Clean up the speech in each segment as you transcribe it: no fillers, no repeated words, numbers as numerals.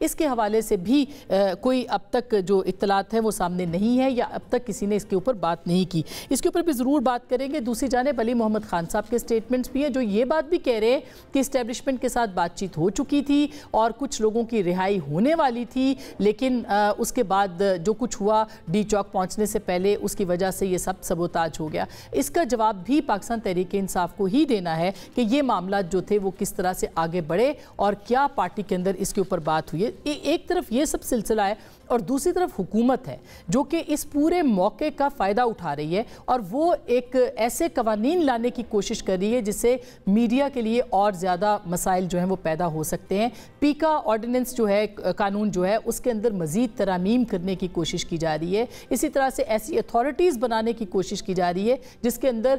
اس کے حوالے سے بھی کوئی اب تک جو اطلاعات ہیں وہ سامنے نہیں ہے یا اب تک کسی نے اس کے اوپر بات نہیں کی. اس کے اوپر بھی ضرور بات کریں گے. دوسری جانب علی محمد خان صاحب کے سٹیٹمنٹس بھی ہیں جو یہ بات بھی کہہ رہے ہیں کہ اسٹیبلشمنٹ کے ساتھ بات چیت ہو چکی تھی اور کچھ لوگوں کی رہائی ہونے والی تھی، لیکن اس کے بعد جو کچھ ہوا ڈی چوک پہنچنے سے پہلے اس کی وجہ سے یہ سب سبوتاج ہو گیا. اس کا جواب بھی پاکستان تحریک انصاف کو ہی دینا ہے کہ یہ معاملات جو تھے وہ کس طرح سے آگے بڑھے اور کیا پارٹی کے اندر اس کے اوپر بات ہوئی ہے. ایک طرف یہ سب سلسلہ ہے اور دوسری طرف حکومت ہے جو کہ اس پورے موقع کا فائدہ اٹھا رہی ہے اور وہ ایک ایسے قوانین لانے کی کوشش کر رہی ہے جس سے میڈیا کے لیے اور زیادہ مسائل جو ہیں وہ پیدا ہو سکتے ہیں. پیکا آرڈیننس جو ہے، قانون جو ہے، اس کے اندر مزید ترامیم کرنے کی کوشش کی جا رہی ہے. اسی طرح سے ایسی اتھارٹیز بنانے کی کوشش کی جا رہی ہے جس کے اندر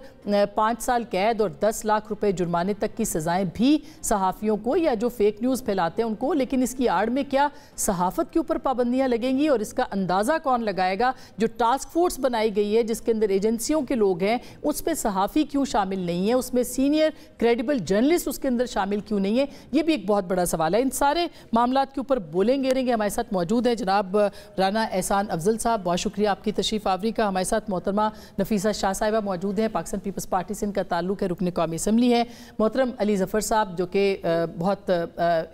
5 سال قید اور 10 لاکھ روپے جرمانے تک کی سزائیں بھی صحافیوں کو یا جو فیک نیوز پھیلاتے ہیں ان کو. لیکن اس کی آڑ میں کیا صحافت کے اوپر پابندیاں لگیں گی اور اس کا اندازہ کون لگائے گا؟ جو ٹاسک فورس بنائی گئی ہے جس کے اندر ایجنسیوں کے لوگ ہیں، اس پہ صحافی کیوں شامل نہیں ہے؟ اس میں سینئر کریڈیبل جرنلسٹ اس کے اندر شامل کیوں نہیں ہے؟ یہ بھی ایک بہت بڑا سوال ہے. ان سارے معاملات کے اوپر بولیں گے. ہمارے ساتھ موجود ہیں جناب رانا احسان افضل صاحب، بہت شکریہ آپ کی تشریف آوری کا. ہمارے ساتھ محترمہ نفیسہ شاہ صاحبہ موجود ہیں، پاکستان پیپلز پارٹی سے ان کا تعلق ہے، رکن قومی اسمبلی ہے. محترم علی ظفر صاحب جو کہ بہت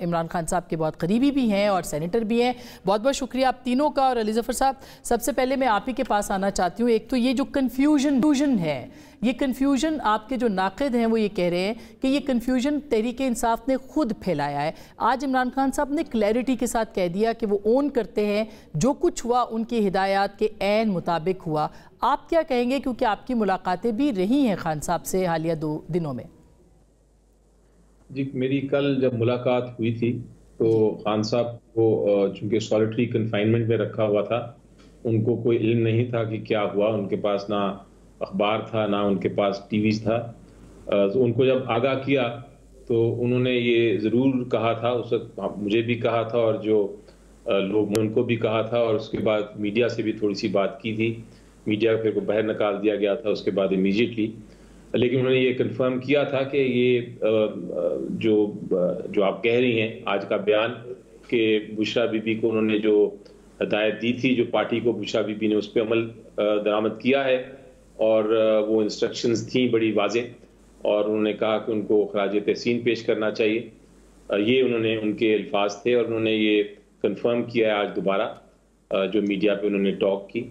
عمران خان صاحب کے بہت قریبی بھی ہیں اور سینیٹر بھی ہیں. بہت بہت شکریہ آپ تینوں کا. اور علی ظفر صاحب، سب سے پہلے میں آپ ہی کے پاس آنا چاہتی ہوں. ایک تو یہ جو کنفیوژن ہے، یہ کنفیوژن آپ کے جو ناقد ہیں وہ یہ کہہ رہے ہیں کہ یہ کنفیوژن تحریک انصاف نے خود پھیلایا ہے. آج عمران خان صاحب نے کلیئرٹی کے ساتھ کہہ دیا کہ وہ اون کرتے ہیں جو کچھ ہوا ان کی ہدایات کے عین مطابق ہوا. آپ کیا کہیں گے، کیونکہ آپ کی ملاقاتیں بھی رہی ہیں خان صاحب سے حالیہ 2 دنوں میں؟ جی، میری کل جب ملاقات ہوئی تھی تو خان صاحب کو چونکہ سالیٹری کنفائنمنٹ میں رکھا ہوا تھا، ان کو کوئی علم نہیں تھا کہ کیا ہوا. ان کے پاس نہ اخبار تھا نہ ان کے پاس ٹی ویز تھا. تو ان کو جب آگاہ کیا تو انہوں نے یہ ضرور کہا تھا، اس وقت مجھے بھی کہا تھا اور جو لوگ نے ان کو بھی کہا تھا، اور اس کے بعد میڈیا سے بھی تھوڑی سی بات کی تھی. میڈیا پھر کو باہر نکال دیا گیا تھا اس کے بعد امیجیٹلی. لیکن انہوں نے یہ کنفرم کیا تھا کہ یہ جو آپ کہہ رہی ہیں آج کا بیان کہ بشرا بی بی کو انہوں نے جو ہدایت دی تھی جو پارٹی کو، بشرا بی بی نے اس پہ عمل درآمد کیا ہے اور وہ انسٹرکشنز تھیں بڑی واضح، اور انہوں نے کہا کہ ان کو خراج تحسین پیش کرنا چاہیے. یہ انہوں نے، ان کے الفاظ تھے، اور انہوں نے یہ کنفرم کیا ہے آج دوبارہ جو میڈیا پہ انہوں نے ٹاک کی.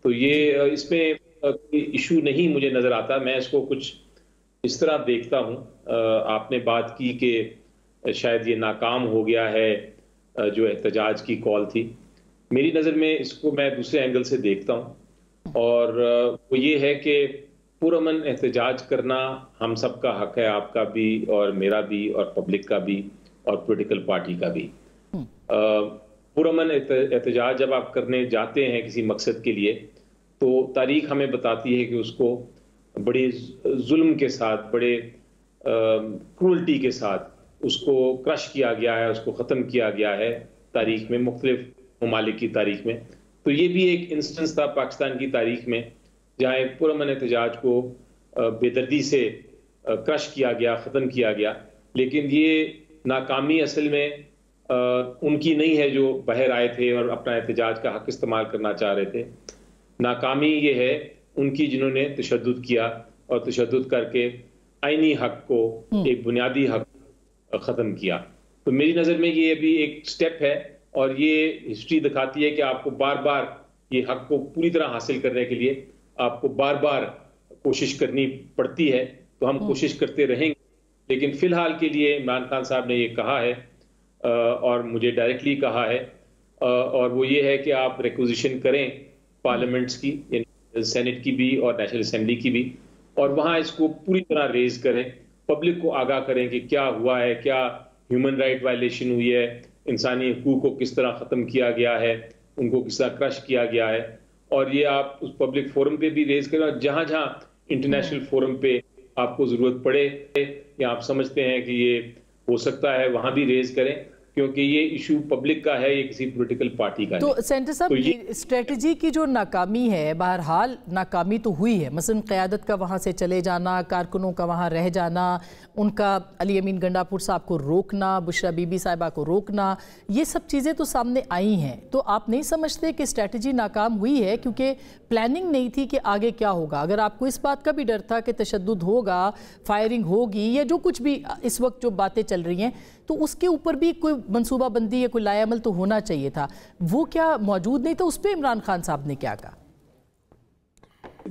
تو یہ اس میں کوئی ایشو نہیں مجھے نظر آتا. میں اس کو کچھ اس طرح دیکھتا ہوں. آپ نے بات کی کہ شاید یہ ناکام ہو گیا ہے جو احتجاج کی کال تھی. میری نظر میں اس کو میں دوسرے اینگل سے دیکھتا ہوں، اور وہ یہ ہے کہ پرامن احتجاج کرنا ہم سب کا حق ہے، آپ کا بھی اور میرا بھی اور پبلک کا بھی اور پولیٹیکل پارٹی کا بھی. پرامن احتجاج جب آپ کرنے جاتے ہیں کسی مقصد کے لیے تو تاریخ ہمیں بتاتی ہے کہ اس کو بڑے ظلم کے ساتھ، بڑے کرولٹی کے ساتھ اس کو کرش کیا گیا ہے، اس کو ختم کیا گیا ہے تاریخ میں، مختلف ممالک کی تاریخ میں. تو یہ بھی ایک انسٹنس تھا پاکستان کی تاریخ میں جہاں ایک پرامن احتجاج کو بے دردی سے کرش کیا گیا، ختم کیا گیا. لیکن یہ ناکامی اصل میں ان کی نہیں ہے جو باہر آئے تھے اور اپنا احتجاج کا حق استعمال کرنا چاہ رہے تھے. ناکامی یہ ہے ان کی جنہوں نے تشدد کیا اور تشدد کر کے آئینی حق کو، ایک بنیادی حق ختم کیا. تو میری نظر میں یہ بھی ایک سٹیپ ہے، اور یہ ہسٹری دکھاتی ہے کہ آپ کو بار بار یہ حق کو پوری طرح حاصل کرنے کے لیے آپ کو بار بار کوشش کرنی پڑتی ہے. تو ہم کوشش کرتے رہیں گے. لیکن فی الحال کے لیے عمران خان صاحب نے یہ کہا ہے اور مجھے ڈائریکٹلی کہا ہے، اور وہ یہ ہے کہ آپ ریکوزیشن کریں پارلیمنٹس کی، یعنی سینٹ کی بھی اور نیشنل اسمبلی کی بھی، اور وہاں اس کو پوری طرح ریز کریں، پبلک کو آگاہ کریں کہ کیا ہوا ہے، کیا ہیومن رائٹ وائلیشن ہوئی ہے، انسانی حقوق کو کس طرح ختم کیا گیا ہے، ان کو کس طرح کرش کیا گیا ہے. اور یہ آپ اس پبلک فورم پہ بھی ریز کریں، اور جہاں جہاں انٹرنیشنل فورم پہ آپ کو ضرورت پڑے یا آپ سمجھتے ہیں کہ یہ ہو سکتا ہے وہاں بھی ریز کریں، کیونکہ یہ ایشو پبلک کا ہے، یہ کسی پولیٹیکل پارٹی کا نہیں۔ تو سینٹر صاحب اسٹریٹجی کی جو ناکامی ہے، بہرحال ناکامی تو ہوئی ہے، مثلا قیادت کا وہاں سے چلے جانا، کارکنوں کا وہاں رہ جانا، ان کا علی امین گنڈاپور صاحب کو روکنا، بشرا بی بی صاحبہ کو روکنا، یہ سب چیزیں تو سامنے آئی ہیں۔ تو آپ نہیں سمجھتے کہ اسٹریٹجی ناکام ہوئی ہے کیونکہ پلاننگ نہیں تھی کہ آگے کیا ہوگا؟ اگر آپ کو اس بات کا بھی ڈر تھا کہ تشدد ہوگا، فائرنگ ہوگی، یا جو کچھ بھی اس وقت جو باتیں چل رہی ہیں، تو اس کے اوپر بھی کوئی منصوبہ بندی یا کوئی لائے عمل تو ہونا چاہیے تھا، وہ کیا موجود نہیں تھا؟ اس پہ عمران خان صاحب نے کیا کہا؟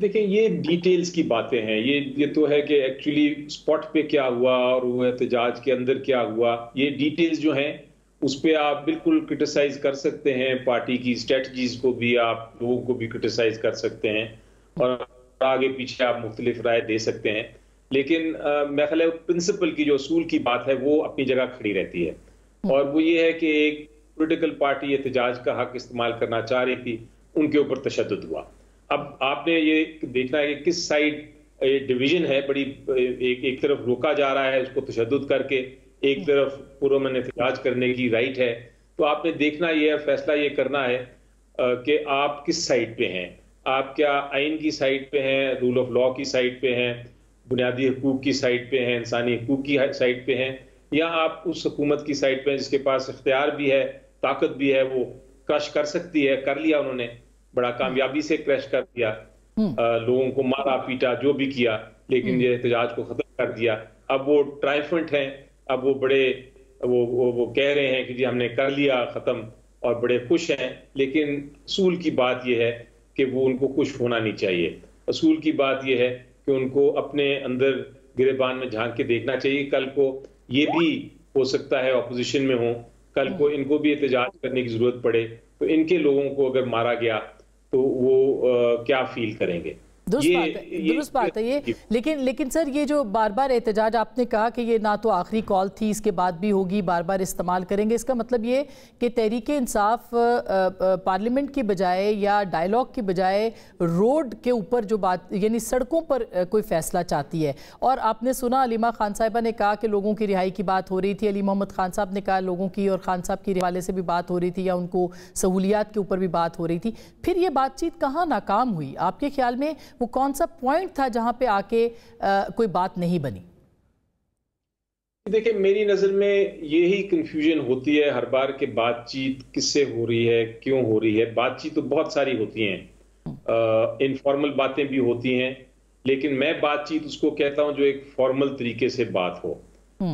دیکھیں، یہ ڈیٹیلز کی باتیں ہیں، یہ تو ہے کہ ایکچولی اسپاٹ پہ کیا ہوا اور وہ احتجاج کے اندر کیا ہوا، یہ ڈیٹیلز جو ہیں اس پہ آپ بالکل کرٹیسائز کر سکتے ہیں، پارٹی کی اسٹریٹجیز کو بھی آپ لوگوں کو بھی کرٹیسائز کر سکتے ہیں اور آگے پیچھے آپ مختلف رائے دے سکتے ہیں، لیکن میرا خیال ہے پرنسپل کی جو اصول کی بات ہے وہ اپنی جگہ کھڑی رہتی ہے، اور وہ یہ ہے کہ ایک پولیٹیکل پارٹی احتجاج کا حق استعمال کرنا چاہ رہی تھی، ان کے اوپر تشدد ہوا۔ اب آپ نے یہ دیکھنا ہے کہ کس سائڈ ڈویژن ہے، بڑی ایک طرف روکا جا رہا ہے اس کو تشدد کر کے، ایک طرف پرامن احتجاج کرنے کی رائٹ ہے، تو آپ نے دیکھنا یہ ہے، فیصلہ یہ کرنا ہے کہ آپ کس سائڈ پہ ہیں، آپ کیا آئین کی سائڈ پہ ہیں، رول آف لا کی سائڈ پہ ہیں، بنیادی حقوق کی سائڈ پہ ہیں، انسانی حقوق کی سائڈ پہ ہیں، یا آپ اس حکومت کی سائڈ پہ ہیں جس کے پاس اختیار بھی ہے، طاقت بھی ہے، وہ کرش کر سکتی ہے، کر لیا انہوں نے، بڑا کامیابی سے کرش کر دیا، لوگوں کو مارا پیٹا جو بھی کیا، لیکن یہ احتجاج کو ختم کر دیا۔ اب وہ ٹرائمفنٹ ہیں، اب وہ بڑے وہ کہہ رہے ہیں کہ جی ہم نے کر لیا ختم، اور بڑے خوش ہیں، لیکن اصول کی بات یہ ہے کہ وہ ان کو خوش ہونا نہیں چاہیے۔ اصول کی بات یہ ہے کہ ان کو اپنے اندر گریبان میں جھانک کے دیکھنا چاہیے، کل کو یہ بھی ہو سکتا ہے اپوزیشن میں ہوں، کل کو ان کو بھی احتجاج کرنے کی ضرورت پڑے، تو ان کے لوگوں کو اگر مارا گیا تو وہ کیا فیل کریں گے۔ درست بات ہے یہ، لیکن سر یہ جو بار بار احتجاج آپ نے کہا کہ یہ نہ تو آخری کال تھی، اس کے بعد بھی ہوگی، بار بار استعمال کریں گے، اس کا مطلب یہ کہ تحریک انصاف پارلیمنٹ کی بجائے یا ڈائیلاگ کی بجائے روڈ کے اوپر جو بات، یعنی سڑکوں پر کوئی فیصلہ چاہتی ہے۔ اور آپ نے سنا علیمہ خان صاحبہ نے کہا کہ لوگوں کی رہائی کی بات ہو رہی تھی، علی محمد خان صاحب نے کہا لوگوں کی اور خان صاحب کے حوالے سے بھی بات ہو رہی تھی، یا ان کو سہولیات کے اوپر بھی بات ہو رہی تھی۔ پھر یہ بات چیت کہاں ناکام ہوئی؟ آپ کے خیال میں وہ کون سا پوائنٹ تھا جہاں پہ آ کے کوئی بات نہیں بنی؟ دیکھیں، میری نظر میں یہی کنفیوژن ہوتی ہے ہر بار کہ بات چیت کس سے ہو رہی ہے، کیوں ہو رہی ہے۔ بات چیت تو بہت ساری ہوتی ہیں، انفارمل باتیں بھی ہوتی ہیں، لیکن میں بات چیت اس کو کہتا ہوں جو ایک فارمل طریقے سے بات ہو،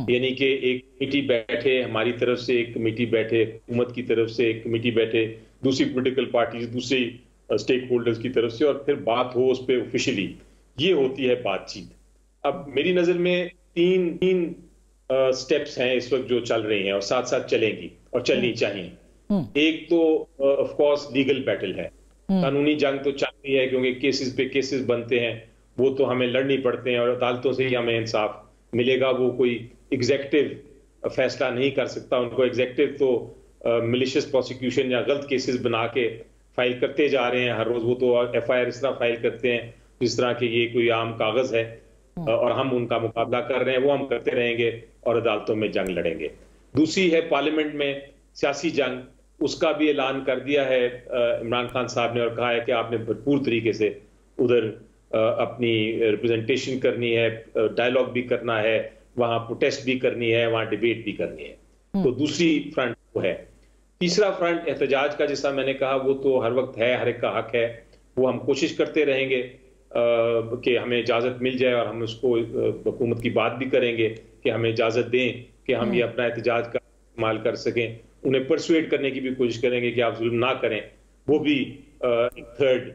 یعنی کہ ایک کمیٹی بیٹھے، ہماری طرف سے ایک کمیٹی بیٹھے، حکومت کی طرف سے ایک کمیٹی بیٹھے، دوسری پولیٹیکل پارٹیز، دوسری اسٹیک ہولڈرز کی طرف سے، اور پھر بات ہو اس پہ آفیشلی، یہ ہوتی ہے بات چیت۔ اب میری نظر میں تین سٹیپس ہیں اس وقت جو چل رہی ہیں اور ساتھ ساتھ چلیں گی اور چلنی چاہیے۔ ایک تو آف کورس لیگل بیٹل ہے، قانونی جنگ تو چل رہی ہے، کیونکہ کیسز پہ کیسز بنتے ہیں، وہ تو ہمیں لڑنی پڑتے ہیں اور عدالتوں سے ہی ہمیں انصاف ملے گا۔ وہ کوئی ایگزیکٹو فیصلہ نہیں کر سکتا، ان کو ایگزیکٹو تو ملیشیس پروسیکیوشن یا غلط کیسز بنا کے فائل کرتے جا رہے ہیں ہر روز، وہ تو ایف آئی آر اس طرح فائل کرتے ہیں جس طرح کہ یہ کوئی عام کاغذ ہے اور ہم ان کا مقابلہ کر رہے ہیں، وہ ہم کرتے رہیں گے اور عدالتوں میں جنگ لڑیں گے۔ دوسری ہے پارلیمنٹ میں سیاسی جنگ، اس کا بھی اعلان کر دیا ہے عمران خان صاحب نے، اور کہا ہے کہ آپ نے بھرپور طریقے سے ادھر اپنی ریپرزنٹیشن کرنی ہے، ڈائیلاگ بھی کرنا ہے، وہاں پروٹیسٹ بھی کرنی ہے، وہاں ڈیبیٹ بھی کرنی ہے۔ تو دوسری فرنٹ وہ ہے۔ تیسرا فرنٹ احتجاج کا، جیسا میں نے کہا، وہ تو ہر وقت ہے، ہر ایک کا حق ہے، وہ ہم کوشش کرتے رہیں گے کہ ہمیں اجازت مل جائے، اور ہم اس کو حکومت کی بات بھی کریں گے کہ ہمیں اجازت دیں کہ ہم یہ اپنا احتجاج کا استعمال کر سکیں، انہیں پرسویٹ کرنے کی بھی کوشش کریں گے کہ آپ ظلم نہ کریں، وہ بھی ایک تھرڈ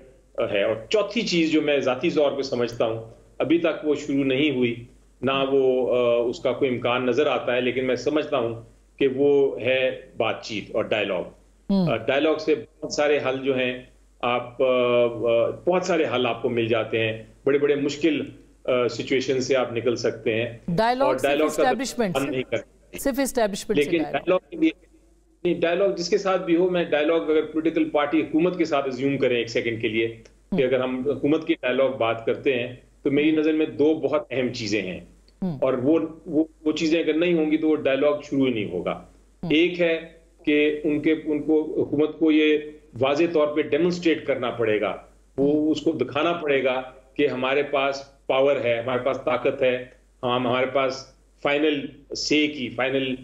ہے۔ اور چوتھی چیز جو میں ذاتی طور پہ سمجھتا ہوں، ابھی تک وہ شروع نہیں ہوئی، نہ وہ اس کا کوئی امکان نظر آتا ہے، لیکن میں سمجھتا ہوں کہ وہ ہے بات چیت اور ڈائیلاگ۔ ڈائیلاگ سے بہت سارے حل جو ہیں، بہت سارے حل آپ کو مل جاتے ہیں، بڑے بڑے مشکل سچویشن سے آپ نکل سکتے ہیں۔ ڈائیلاگ صرف اسٹیبلشمنٹ، لیکن ڈائیلاگ کے لیے، ڈائیلاگ جس کے ساتھ بھی ہو، میں ڈائیلاگ اگر پولیٹیکل پارٹی حکومت کے ساتھ ازیوم کریں ایک سیکنڈ کے لیے کہ اگر ہم حکومت کی ڈائیلاگ بات کرتے ہیں، تو میری نظر میں دو بہت اہم چیزیں ہیں، اور وہ چیزیں اگر نہیں ہوں گی تو وہ ڈائیلاگ شروع ہی نہیں ہوگا۔ ایک ہے کہ ان کو حکومت کو یہ واضح طور پہ ڈیمونسٹریٹ کرنا پڑے گا, وہ اس کو دکھانا پڑے گا کہ ہمارے پاس پاور ہے, ہمارے پاس طاقت ہے, ہمارے پاس فائنل سے کی, فائنل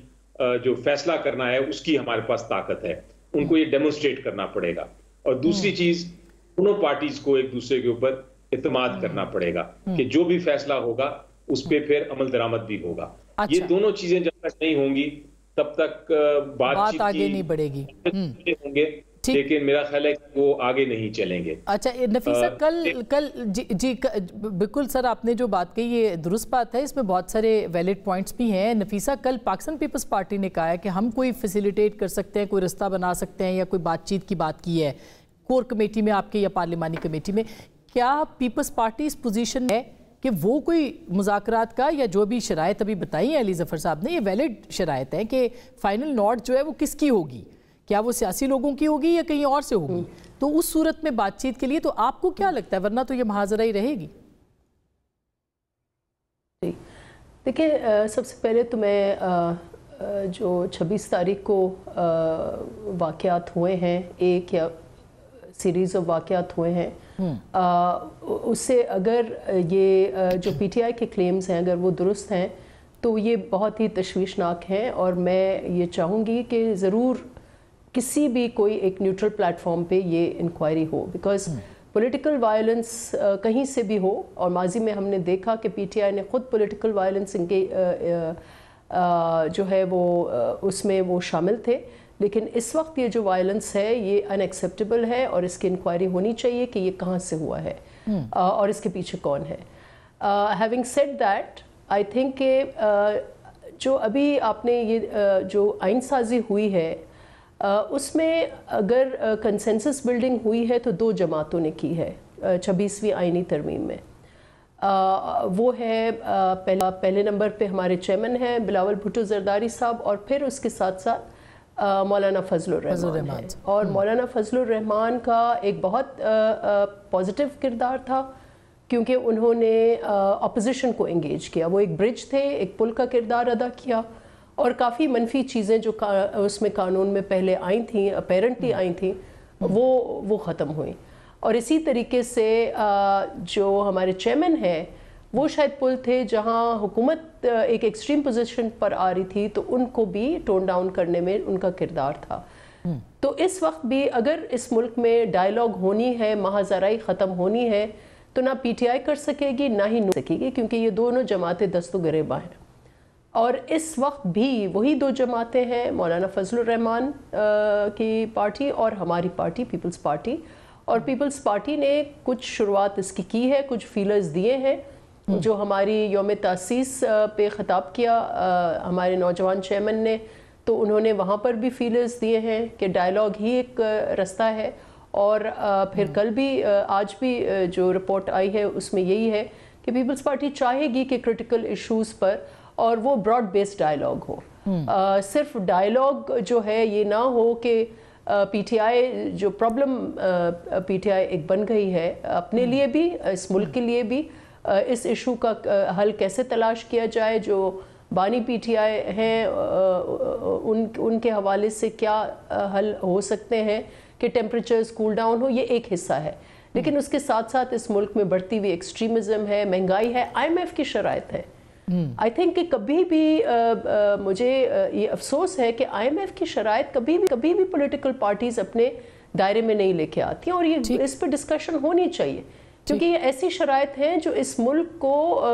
جو فیصلہ کرنا ہے اس کی ہمارے پاس طاقت ہے. ان کو یہ ڈیمونسٹریٹ کرنا پڑے گا. اور دوسری چیز, دونوں پارٹیز کو ایک دوسرے کے اوپر اعتماد کرنا پڑے گا کہ جو بھی فیصلہ ہوگا اس پہ پھر عمل درآمد بھی ہوگا. یہ دونوں چیزیں جب تک نہیں ہوں گی تب تک بات آگے نہیں بڑھے گی. ہوں گے, لیکن میرا خیال ہے کہ وہ آگے نہیں چلیں گے. اچھا نفیسہ, کل جی بالکل سر آپ نے جو بات کہی یہ درست بات ہے, اس میں بہت سارے ویلڈ پوائنٹس بھی ہیں. نفیسہ, کل پاکستان پیپلز پارٹی نے کہا ہے کہ ہم کوئی فیسیلیٹیٹ کر سکتے ہیں, کوئی رستہ بنا سکتے ہیں, یا کوئی بات چیت کی بات کی ہے کور کمیٹی میں آپ کے یا پارلیمانی کمیٹی میں. کیا پیپلز پارٹی اس پوزیشن ہے کہ وہ کوئی مذاکرات کا, یا جو بھی شرائط ابھی بتائی ہیں علی ظفر صاحب نے, یہ ویلڈ شرائط ہیں کہ فائنل نوٹ جو ہے وہ کس کی ہوگی, کیا وہ سیاسی لوگوں کی ہوگی یا کہیں اور سے ہوگی؟ تو اس صورت میں بات چیت کے لیے تو آپ کو کیا لگتا ہے, ورنہ تو یہ محاذرہ ہی رہے گی. دیکھیں, سب سے پہلے تو میں جو 26 تاریخ کو واقعات ہوئے ہیں, ایک یا سیریز آف واقعات ہوئے ہیں, اس سے اگر یہ جو پی ٹی آئی کے کلیمز ہیں اگر وہ درست ہیں تو یہ بہت ہی تشویشناک ہیں. اور میں یہ چاہوں گی کہ ضرور کسی بھی کوئی ایک نیوٹرل پلیٹ فارم پہ یہ انکوائری ہو, بیکاز پولیٹیکل وائلنس کہیں سے بھی ہو, اور ماضی میں ہم نے دیکھا کہ پی ٹی آئی نے خود پولیٹیکل وائلنس ان کے جو ہے وہ اس میں وہ شامل تھے, لیکن اس وقت یہ جو وائلنس ہے یہ ان ایکسیپٹیبل ہے, اور اس کی انکوائری ہونی چاہیے کہ یہ کہاں سے ہوا ہے اور اس کے پیچھے کون ہے. Having said that, I think کہ جو ابھی آپ نے یہ جو آئین سازی ہوئی ہے اس میں اگر کنسنسس بلڈنگ ہوئی ہے تو 2 جماعتوں نے کی ہے 26ویں آئینی ترمیم میں. وہ ہے پہلے نمبر پہ ہمارے چیئرمین ہیں بلاول بھٹو زرداری صاحب, اور پھر اس کے ساتھ ساتھ مولانا فضل الرحمان ہے. اور مولانا فضل الرحمان کا ایک بہت پازیٹیو کردار تھا, کیونکہ انہوں نے اپوزیشن کو انگیج کیا. وہ ایک برج تھے, ایک پل کا کردار ادا کیا, اور کافی منفی چیزیں جو اس میں قانون میں پہلے آئی تھیں, اپیرنٹلی آئی تھیں, وہ ختم ہوئیں. اور اسی طریقے سے جو ہمارے چیئرمین ہیں وہ شاید پل تھے جہاں حکومت ایک ایکسٹریم پوزیشن پر آ رہی تھی, تو ان کو بھی ٹون ڈاؤن کرنے میں ان کا کردار تھا. تو اس وقت بھی اگر اس ملک میں ڈائیلاگ ہونی ہے, مہاجرائی ختم ہونی ہے, تو نہ پی ٹی آئی کر سکے گی نہ ہی سکے گی, کیونکہ یہ دونوں جماعتیں دست و گریباں ہیں. اور اس وقت بھی وہی 2 جماعتیں ہیں, مولانا فضل الرحمان کی پارٹی اور ہماری پارٹی پیپلز پارٹی. اور پیپلز پارٹی نے کچھ شروعات اس کی ہے, کچھ فیلرز دیے ہیں, جو ہماری یوم تاسیس پہ خطاب کیا ہمارے نوجوان چیئرمین نے, تو انہوں نے وہاں پر بھی فیلرز دیے ہیں کہ ڈائیلاگ ہی ایک رستہ ہے. اور پھر کل بھی آج بھی جو رپورٹ آئی ہے اس میں یہی ہے کہ پیپلز پارٹی چاہے گی کہ کرٹیکل ایشوز پر اور وہ براڈ بیس ڈائیلاگ ہو. صرف ڈائیلاگ جو ہے یہ نہ ہو کہ پی ٹی آئی جو پرابلم پی ٹی آئی ایک بن گئی ہے اپنے لیے بھی, اس ملک کے لیے بھی, اس ایشو کا حل کیسے تلاش کیا جائے, جو بانی پی ٹی آئی ہیں ان کے حوالے سے کیا حل ہو سکتے ہیں کہ ٹیمپریچرز کول ڈاؤن ہو, یہ ایک حصہ ہے. لیکن اس کے ساتھ ساتھ اس ملک میں بڑھتی ہوئی ایکسٹریمزم ہے, مہنگائی ہے, آئی ایم ایف کی شرائط ہے. آئی تھنک کہ کبھی بھی مجھے یہ افسوس ہے کہ آئی ایم ایف کی شرائط کبھی بھی پولیٹیکل پارٹیز اپنے دائرے میں نہیں لے کے آتی ہیں, اور یہ اس پہ ڈسکشن ہونی چاہیے, کیونکہ یہ ایسی شرائط ہیں جو اس ملک کو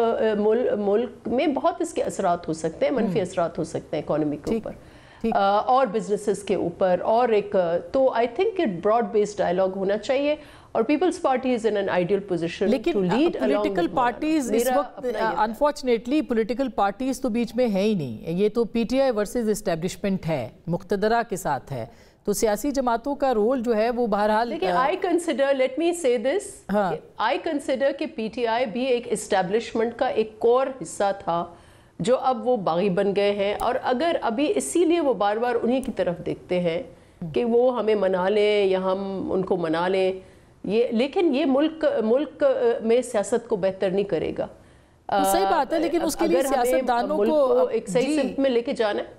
ملک میں بہت اس کے اثرات ہو سکتے ہیں, منفی اثرات ہو سکتے ہیں اکانومی کے اوپر اور بزنسز کے اوپر. اور ایک تو آئی تھنک کہ براڈ بیسڈ ڈائیلاگ ہونا چاہیے, اور Peoples Party is in an ideal position to lead. Political parties اس وقت انفارچونیٹلی پولیٹیکل پارٹیز تو بیچ میں ہے ہی نہیں, یہ تو P T I versus establishment ہے, مقتدرہ کے ساتھ ہے, تو سیاسی جماعتوں کا رول جو ہے وہ بہرحال. لیکن آئی کنسیڈر, لیٹ می سے دس, آئی کنسیڈر کہ پی ٹی آئی بھی ایک اسٹیبلشمنٹ کا ایک کور حصہ تھا جو اب وہ باغی بن گئے ہیں, اور اگر ابھی اسی لیے وہ بار بار انہی کی طرف دیکھتے ہیں کہ وہ ہمیں منا لیں یا ہم ان کو منا لیں, لیکن یہ ملک میں سیاست کو بہتر نہیں کرے گا. صحیح بات ہے, لیکن اس کے لیے سیاستدانوں کو ایک صحیح سمت میں لے کے جانا ہے.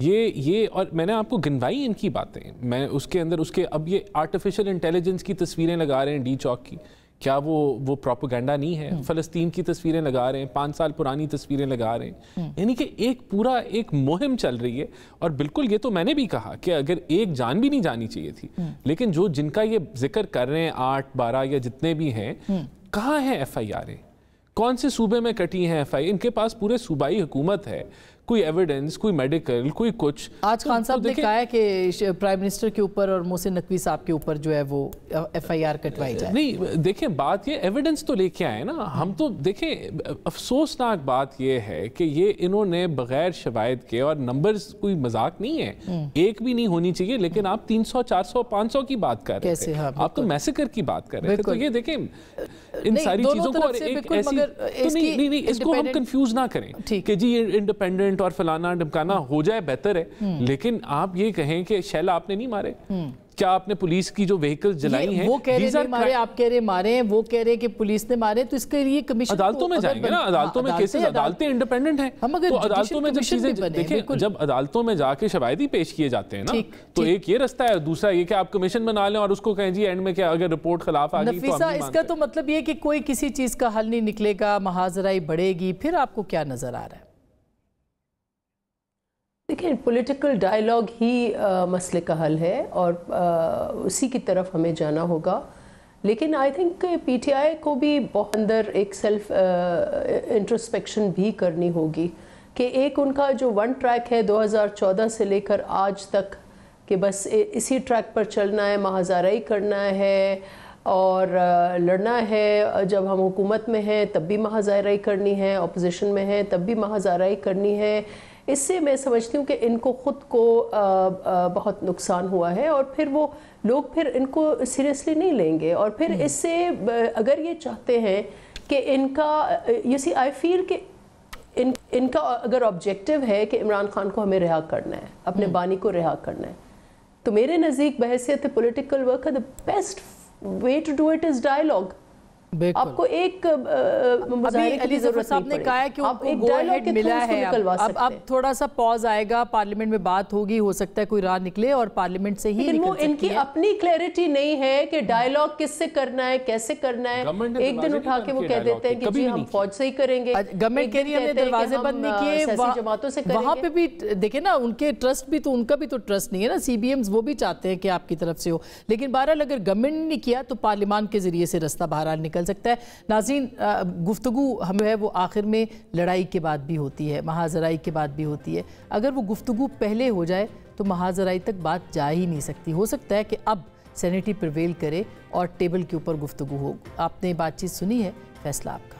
یہ اور میں نے آپ کو گنوائی ان کی باتیں، میں اس کے اندر اب یہ آرٹیفیشل انٹیلیجنس کی تصویریں لگا رہے ہیں ڈی چوک کی، کیا وہ پروپیگنڈا نہیں ہے؟ فلسطین کی تصویریں لگا رہے ہیں، 5 سال پرانی تصویریں لگا رہے ہیں، یعنی کہ ایک مہم چل رہی ہے. اور بالکل یہ تو میں نے بھی کہا کہ اگر ایک جان بھی نہیں جانی چاہیے تھی، لیکن جن کا یہ ذکر کر رہے ہیں 8 12 یا جتنے بھی ہیں، کہاں ہیں ایف آئی آریں؟ کون سے صوبے میں کٹی ہیں ایف آئی؟ ان کے پاس پورے صوبائی حکومت ہے، کوئی ایویڈنس، کوئی میڈیکل، کوئی کچھ. آج خان صاحب نے کہا ہے کہ پرائم منسٹر کے اوپر اور محسن نقوی صاحب کے اوپر جو ہے وہ ایف آئی آر کٹوائی جائے. نہیں دیکھیں، بات یہ ایویڈنس تو لے کے آئے نا ہم تو. دیکھیں افسوسناک بات یہ ہے کہ یہ انہوں نے بغیر شواہد کے، اور نمبرز کوئی مذاق نہیں ہے، ایک بھی نہیں ہونی چاہیے، لیکن آپ 300 400 500 کی بات کر رہے تھے، آپ تو میسیکر کی بات کر رہے تھے. تو یہ دیکھیں ان ساری چیزوں کو ایک ایسی نہیں، اس کو ہم کنفیوز نہ کریں کہ جی یہ انڈیپینڈنٹ اور فلانا ڈمکانا ہو جائے بہتر ہے، لیکن آپ یہ کہیں کہ شیل آپ نے نہیں مارے، کیا آپ نے پولیس کی جو وہیکلز جلائی ہیں، وہ کہہ رہے ہیں مارے، آپ کہہ رہے مارے ہیں، وہ کہہ رہے کہ پولیس نے مارے، تو اس کے لیے کمیشن عدالتوں میں جائیں گے نا، عدالتوں میں کیسز، عدالتیں انڈیپینڈنٹ ہیں، تو عدالتوں میں جب چیزیں دیکھیں، جب عدالتوں میں جا کے شواہدی پیش کیے جاتے ہیں نا، تو ایک یہ رستہ ہے، دوسرا یہ کہ آپ کمیشن بنا لیں اور اس کو کہیں جی اینڈ میں کیا اگر رپورٹ خلاف آ گئی تو نفیسہ، اس کا تو مطلب یہ کہ کوئی کسی چیز کا حل نہیں نکلے گا، محاذرائی بڑھے گی، پھر آپ کو کیا نظر آ رہا ہے؟ دیکھیں پولیٹیکل ڈائیلاگ ہی مسئلے کا حل ہے اور اسی کی طرف ہمیں جانا ہوگا. لیکن آئی تھنک پی ٹی آئی کو بھی بہت اندر ایک سیلف انٹروسپیکشن بھی کرنی ہوگی کہ ایک ان کا جو ون ٹریک ہے 2014 سے لے کر آج تک کہ بس اسی ٹریک پر چلنا ہے، محاذرائی کرنا ہے اور لڑنا ہے. جب ہم حکومت میں ہیں تب بھی محاذرائی کرنی ہے، اپوزیشن میں ہیں تب بھی محاذرائی کرنی ہے. اس سے میں سمجھتی ہوں کہ ان کو خود کو بہت نقصان ہوا ہے اور پھر وہ لوگ پھر ان کو سیریسلی نہیں لیں گے. اور پھر اس سے اگر یہ چاہتے ہیں کہ ان کا آئی فیل کہ ان کا اگر آبجیکٹو ہے کہ عمران خان کو ہمیں رہا کرنا ہے، اپنے بانی کو رہا کرنا ہے، تو میرے نزدیک بحیثیت political work the best way to do it is dialogue. آپ کو ایک مظاہرے کی ضرورت نہیں پڑے، کہا ہے کہ آپ ایک ڈائیلاگ کے تھرو اس کو نکلوا سکتے ہیں. اب تھوڑا سا پاز آئے گا، پارلیمنٹ میں بات ہوگی، ہو سکتا ہے کوئی راہ نکلے اور پارلیمنٹ سے ہی لیکن وہ ان کی اپنی کلیئرٹی نہیں ہے کہ ڈائیلاگ کس سے کرنا ہے، کیسے کرنا ہے. ایک دن اٹھا کے وہ کہہ دیتے ہیں کہ جی ہم فوج سے ہی کریں گے، گورنمنٹ کہہ رہی ہے ہم نے دروازے بند نہیں کیے، سیاسی جماعتوں سے کریں گے. وہاں پہ بھی دیکھیں نا ان کے ٹرسٹ بھی تو، ان کا بھی تو ٹرسٹ نہیں ہے نا. سی بی ایمز وہ بھی چاہتے ہیں کہ آپ کی طرف سے ہو، لیکن بہرحال اگر گورنمنٹ نے نہیں کیا تو پارلیمان کے ذریعے سے رستہ بہرحال نکل سکتا ہے. ناظرین، گفتگو ہم ہے وہ آخر میں لڑائی کے بعد بھی ہوتی ہے، محاذرائی کے بعد بھی ہوتی ہے. اگر وہ گفتگو پہلے ہو جائے تو محاذرائی تک بات جا ہی نہیں سکتی. ہو سکتا ہے کہ اب سینیٹی پریویل کرے اور ٹیبل کے اوپر گفتگو ہو. آپ نے بات چیت سنی ہے، فیصلہ آپ کا.